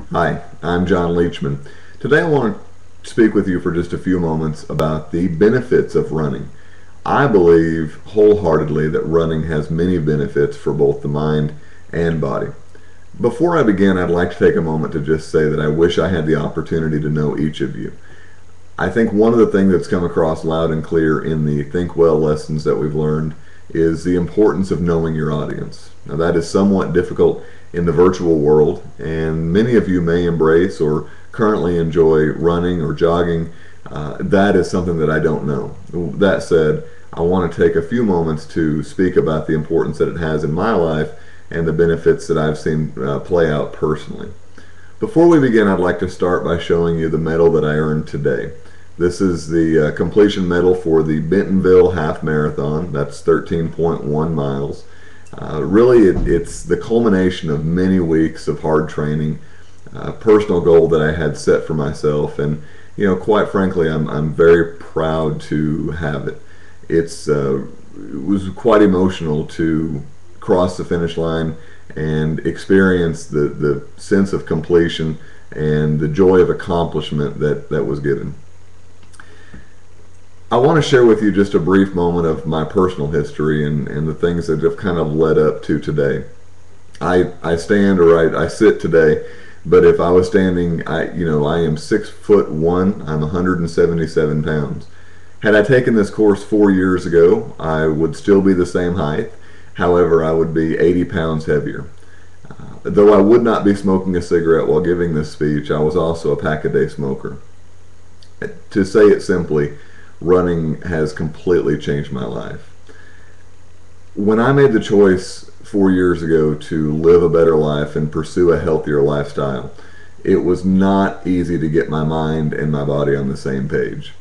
Hi, I'm John Leachman. Today I want to speak with you for just a few moments about the benefits of running. I believe wholeheartedly that running has many benefits for both the mind and body. Before I begin, I'd like to take a moment to just say that I wish I had the opportunity to know each of you. I think one of the things that's come across loud and clear in the Think Well lessons that we've learned is the importance of knowing your audience. Now, that is somewhat difficult in the virtual world, and many of you may embrace or currently enjoy running or jogging. That is something that I don't know. That said, I want to take a few moments to speak about the importance that it has in my life and the benefits that I've seen play out personally. Before we begin, I'd like to start by showing you the medal that I earned today. This is the completion medal for the Bentonville Half Marathon. That's 13.1 miles. Really, it's the culmination of many weeks of hard training, personal goal that I had set for myself, and quite frankly, I'm very proud to have it. It was quite emotional to cross the finish line and experience the sense of completion and the joy of accomplishment that was given. I want to share with you just a brief moment of my personal history and the things that have kind of led up to today. I stand or I sit today, but if I was standing, I am 6'1". I'm 177 pounds. Had I taken this course 4 years ago, I would still be the same height. However, I would be 80 pounds heavier. Though I would not be smoking a cigarette while giving this speech, I was also a pack-a-day smoker. To say it simply, running has completely changed my life. When I made the choice 4 years ago to live a better life and pursue a healthier lifestyle, it was not easy to get my mind and my body on the same page.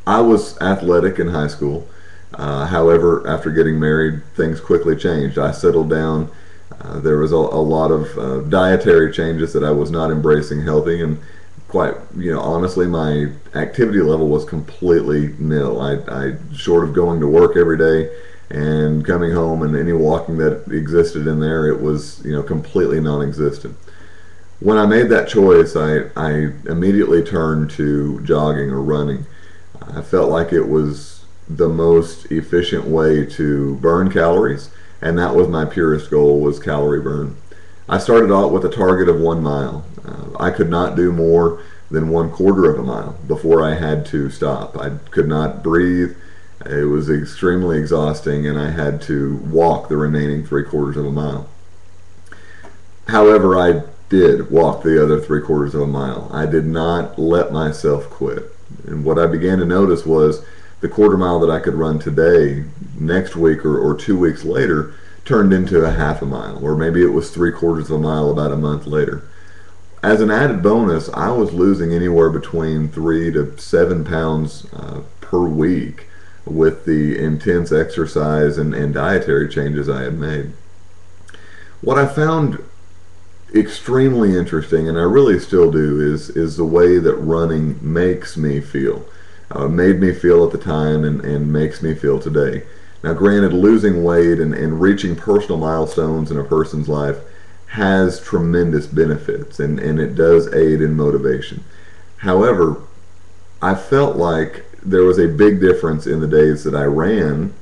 I was athletic in high school. However, after getting married, things quickly changed. I settled down. There was a lot of dietary changes that I was not embracing healthy, and quite, honestly, my activity level was completely nil. I short of going to work every day and coming home and any walking that existed in there, it was, completely non-existent. When I made that choice, I immediately turned to jogging or running. I felt like it was the most efficient way to burn calories, and that was my purest goal, was calorie burn. I started out with a target of 1 mile. I could not do more than 1/4 of a mile before I had to stop. I could not breathe. It was extremely exhausting, and I had to walk the remaining 3/4 of a mile. However, I did walk the other 3/4 of a mile. I did not let myself quit. And what I began to notice was the 1/4 mile that I could run today, next week or 2 weeks later, turned into a 1/2 a mile, or maybe it was 3/4 of a mile about a month later. As an added bonus, I was losing anywhere between 3 to 7 pounds per week with the intense exercise and dietary changes I had made. What I found extremely interesting, and I really still do, is the way that running makes me feel. Made me feel at the time and makes me feel today. Now, granted, losing weight and reaching personal milestones in a person's life has tremendous benefits, and it does aid in motivation. However, I felt like there was a big difference in the days that I ran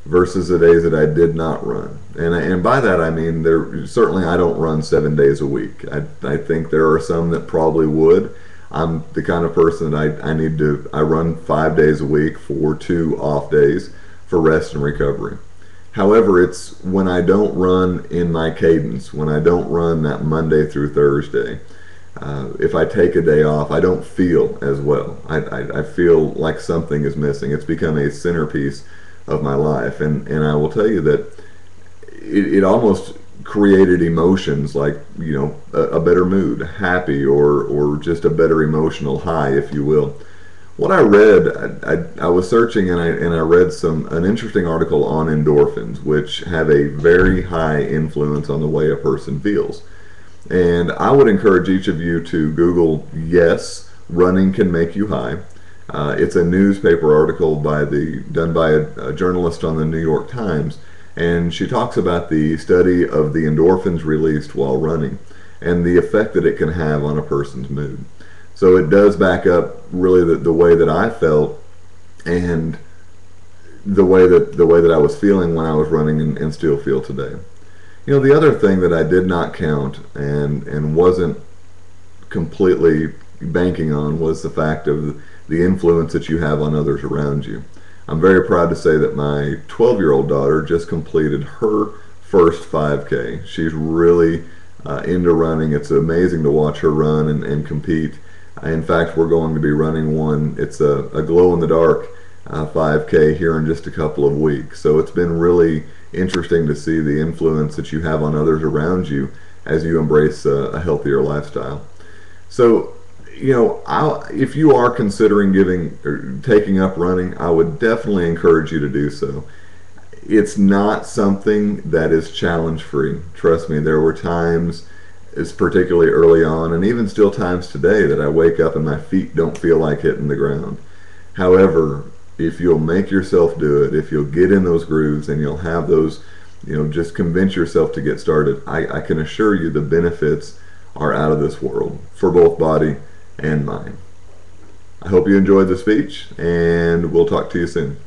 versus the days that I did not run. And by that I mean, certainly I don't run 7 days a week. I think there are some that probably would. I'm the kind of person that I run 5 days a week for 2 off days for rest and recovery. However, it's when I don't run in my cadence, when I don't run that Monday through Thursday, if I take a day off, I don't feel as well. I feel like something is missing. It's become a centerpiece of my life, and I will tell you that it almost created emotions like, a better mood, happy, or just a better emotional high, if you will. What I read, I was searching, and I read an interesting article on endorphins, which have a very high influence on the way a person feels. And I would encourage each of you to Google, yes, running can make you high. It's a newspaper article done by a journalist on the New York Times, and she talks about the study of the endorphins released while running. and the effect that it can have on a person's mood. So it does back up really the way that I felt, and the way that I was feeling when I was running, and still feel today. The other thing that I did not count and wasn't completely banking on was the fact of the influence that you have on others around you. I'm very proud to say that my 12-year-old daughter just completed her first 5K. She's really into running. It's amazing to watch her run and compete. In fact, we're going to be running one. It's a glow in the dark 5K here in just a couple of weeks. So it's been really interesting to see the influence that you have on others around you as you embrace a healthier lifestyle. So, if you are considering giving or taking up running, I would definitely encourage you to do so. It's not something that is challenge free. Trust me, there were times, it's particularly early on, and even still times today, that I wake up and my feet don't feel like hitting the ground. However, if you'll make yourself do it, if you'll get in those grooves and you'll have those, just convince yourself to get started, I can assure you the benefits are out of this world for both body and mind. I hope you enjoyed the speech, and we'll talk to you soon.